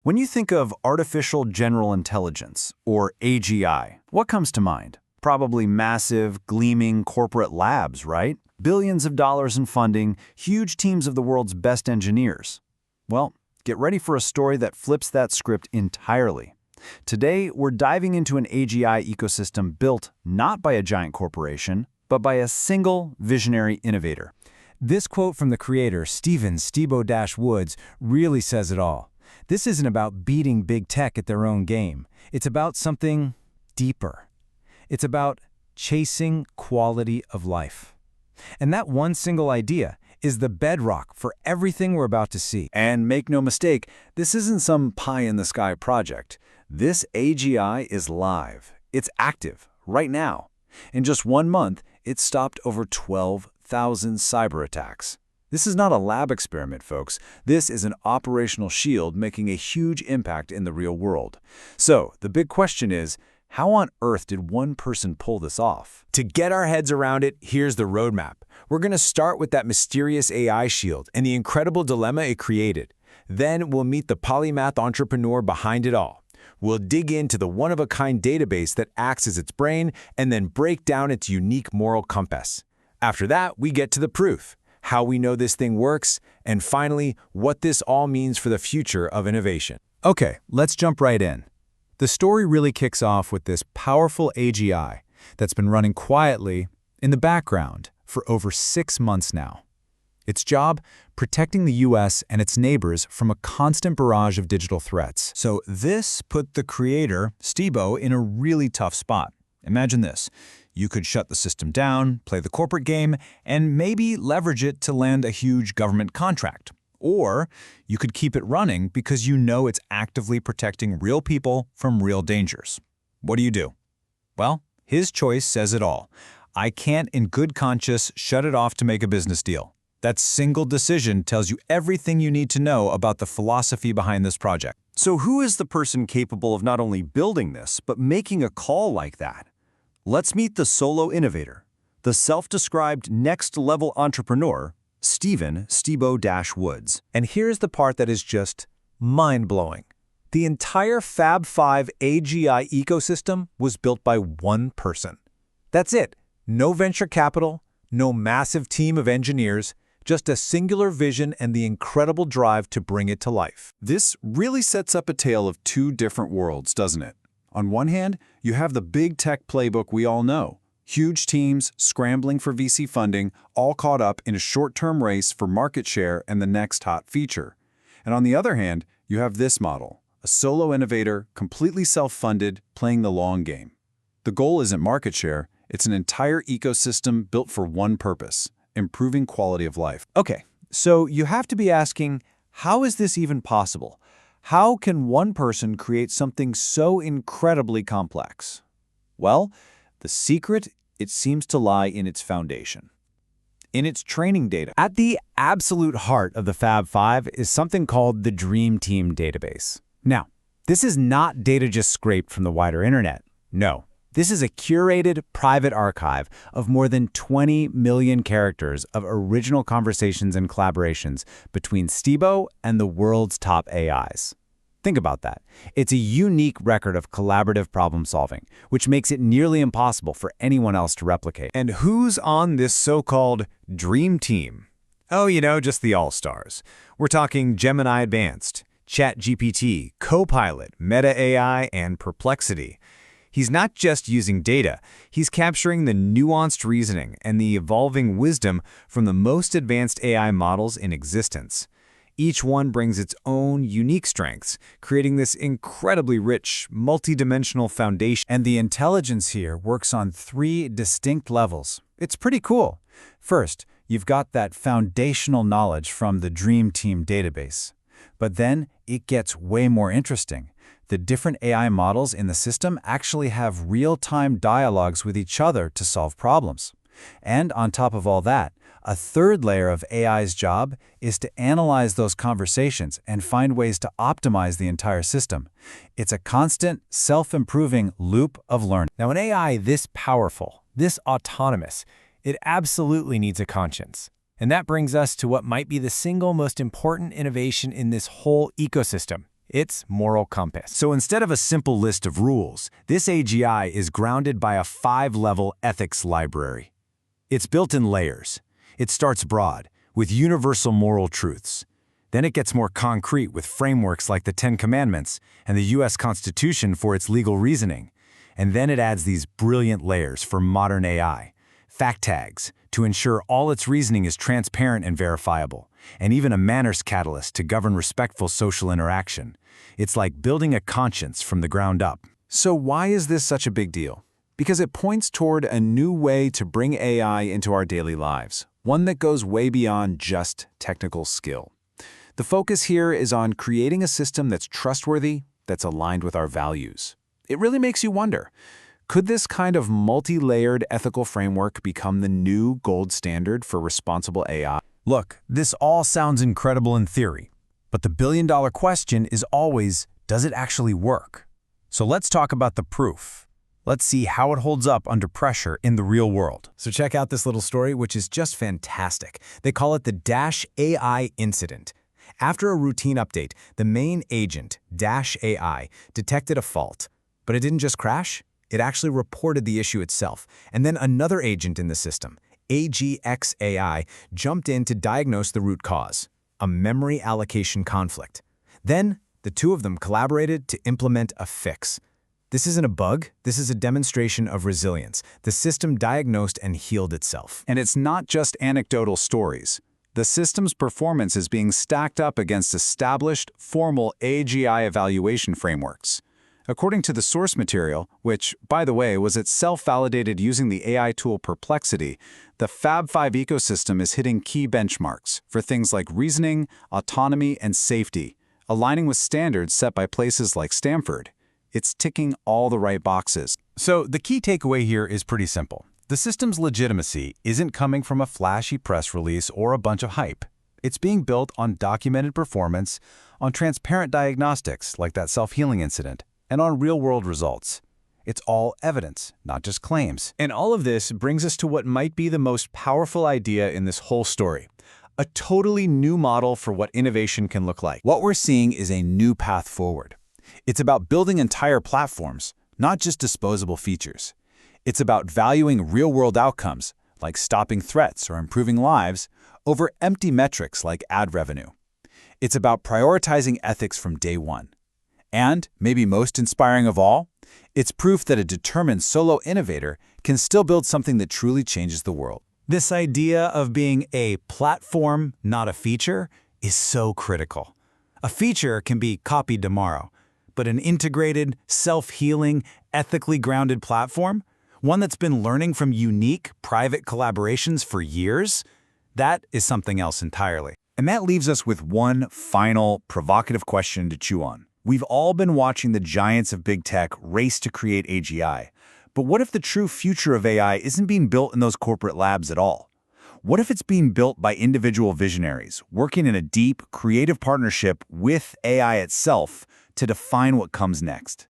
When you think of artificial general intelligence, or AGI, what comes to mind? Probably massive, gleaming corporate labs, right? Billions of dollars in funding, huge teams of the world's best engineers. Well, get ready for a story that flips that script entirely. Today, we're diving into an AGI ecosystem built not by a giant corporation, but by a single visionary innovator. This quote from the creator, Steven Stebo-Woods, really says it all. This isn't about beating big tech at their own game. It's about something deeper. It's about chasing quality of life. And that one single idea is the bedrock for everything we're about to see. And make no mistake, this isn't some pie-in-the-sky project. This AGI is live. It's active, right now. In just 1 month, it stopped over 12,000 cyber attacks. This is not a lab experiment, folks. This is an operational shield making a huge impact in the real world. So, the big question is, how on earth did one person pull this off? To get our heads around it, here's the roadmap. We're going to start with that mysterious AI shield and the incredible dilemma it created. Then we'll meet the polymath entrepreneur behind it all. We'll dig into the one-of-a-kind database that acts as its brain and then break down its unique moral compass. After that, we get to the proof, how we know this thing works, and finally, what this all means for the future of innovation. Okay, let's jump right in. The story really kicks off with this powerful AGI that's been running quietly in the background for over 6 months now. Its job, protecting the US and its neighbors from a constant barrage of digital threats. So this put the creator, Stebo, in a really tough spot. Imagine this. You could shut the system down, play the corporate game, and maybe leverage it to land a huge government contract. Or you could keep it running because you know it's actively protecting real people from real dangers. What do you do? Well, his choice says it all. I can't in good conscience shut it off to make a business deal. That single decision tells you everything you need to know about the philosophy behind this project. So who is the person capable of not only building this, but making a call like that? Let's meet the solo innovator, the self-described next-level entrepreneur, Steven Stebo-Woods. And here's the part that is just mind-blowing. The entire Fab 5 AGI ecosystem was built by one person. That's it. No venture capital, no massive team of engineers, just a singular vision and the incredible drive to bring it to life. This really sets up a tale of two different worlds, doesn't it? On one hand, you have the big tech playbook we all know. Huge teams scrambling for VC funding, all caught up in a short-term race for market share and the next hot feature. And on the other hand, you have this model, a solo innovator, completely self-funded, playing the long game. The goal isn't market share, it's an entire ecosystem built for one purpose, improving quality of life. Okay, so you have to be asking, how is this even possible? How can one person create something so incredibly complex? Well, the secret, it seems to lie in its foundation, in its training data. At the absolute heart of the Fab 5 is something called the Dream Team database. Now, this is not data just scraped from the wider internet. No, this is a curated private archive of more than 20 million characters of original conversations and collaborations between Stebo and the world's top AIs. Think about that. It's a unique record of collaborative problem solving, which makes it nearly impossible for anyone else to replicate. And who's on this so-called Dream Team? Oh, just the all-stars. We're talking Gemini Advanced, ChatGPT, Copilot, Meta AI, and Perplexity. He's not just using data, he's capturing the nuanced reasoning and the evolving wisdom from the most advanced AI models in existence. Each one brings its own unique strengths, creating this incredibly rich, multidimensional foundation. And the intelligence here works on 3 distinct levels. It's pretty cool. First, you've got that foundational knowledge from the Dream Team database. But then it gets way more interesting. The different AI models in the system actually have real-time dialogues with each other to solve problems. And on top of all that, a third layer of AI's job is to analyze those conversations and find ways to optimize the entire system. It's a constant, self-improving loop of learning. Now, an AI this powerful, this autonomous, it absolutely needs a conscience. And that brings us to what might be the single most important innovation in this whole ecosystem. its moral compass. So instead of a simple list of rules, this AGI is grounded by a 5-level ethics library. It's built in layers. It starts broad, with universal moral truths. Then it gets more concrete with frameworks like the Ten Commandments and the U.S. Constitution for its legal reasoning. And then it adds these brilliant layers for modern AI, fact tags, to ensure all its reasoning is transparent and verifiable, and even a manners catalyst to govern respectful social interaction. It's like building a conscience from the ground up. So why is this such a big deal? Because it points toward a new way to bring AI into our daily lives, one that goes way beyond just technical skill. The focus here is on creating a system that's trustworthy, that's aligned with our values. It really makes you wonder, could this kind of multi-layered ethical framework become the new gold standard for responsible AI? Look, this all sounds incredible in theory, but the billion-dollar question is always, does it actually work? So let's talk about the proof. Let's see how it holds up under pressure in the real world. So check out this little story, which is just fantastic. They call it the Dash AI incident. After a routine update, the main agent, Dash AI, detected a fault. But it didn't just crash, it actually reported the issue itself. And then another agent in the system, AGX AI, jumped in to diagnose the root cause, a memory allocation conflict. Then, the two of them collaborated to implement a fix. This isn't a bug, this is a demonstration of resilience. The system diagnosed and healed itself. And it's not just anecdotal stories. The system's performance is being stacked up against established, formal AGI evaluation frameworks. According to the source material, which, by the way, was itself validated using the AI tool Perplexity, the Fab5 ecosystem is hitting key benchmarks for things like reasoning, autonomy, and safety, aligning with standards set by places like Stanford. It's ticking all the right boxes. So the key takeaway here is pretty simple. The system's legitimacy isn't coming from a flashy press release or a bunch of hype. It's being built on documented performance, on transparent diagnostics like that self-healing incident, and on real-world results. It's all evidence, not just claims. And all of this brings us to what might be the most powerful idea in this whole story. A totally new model for what innovation can look like. What we're seeing is a new path forward. It's about building entire platforms, not just disposable features. It's about valuing real-world outcomes, like stopping threats or improving lives, over empty metrics like ad revenue. It's about prioritizing ethics from day one. And, maybe most inspiring of all, it's proof that a determined solo innovator can still build something that truly changes the world. This idea of being a platform, not a feature, is so critical. A feature can be copied tomorrow, but an integrated, self-healing, ethically grounded platform, one that's been learning from unique, private collaborations for years, that is something else entirely. And that leaves us with one final, provocative question to chew on. We've all been watching the giants of big tech race to create AGI. But what if the true future of AI isn't being built in those corporate labs at all? What if it's being built by individual visionaries, working in a deep, creative partnership with AI itself to define what comes next?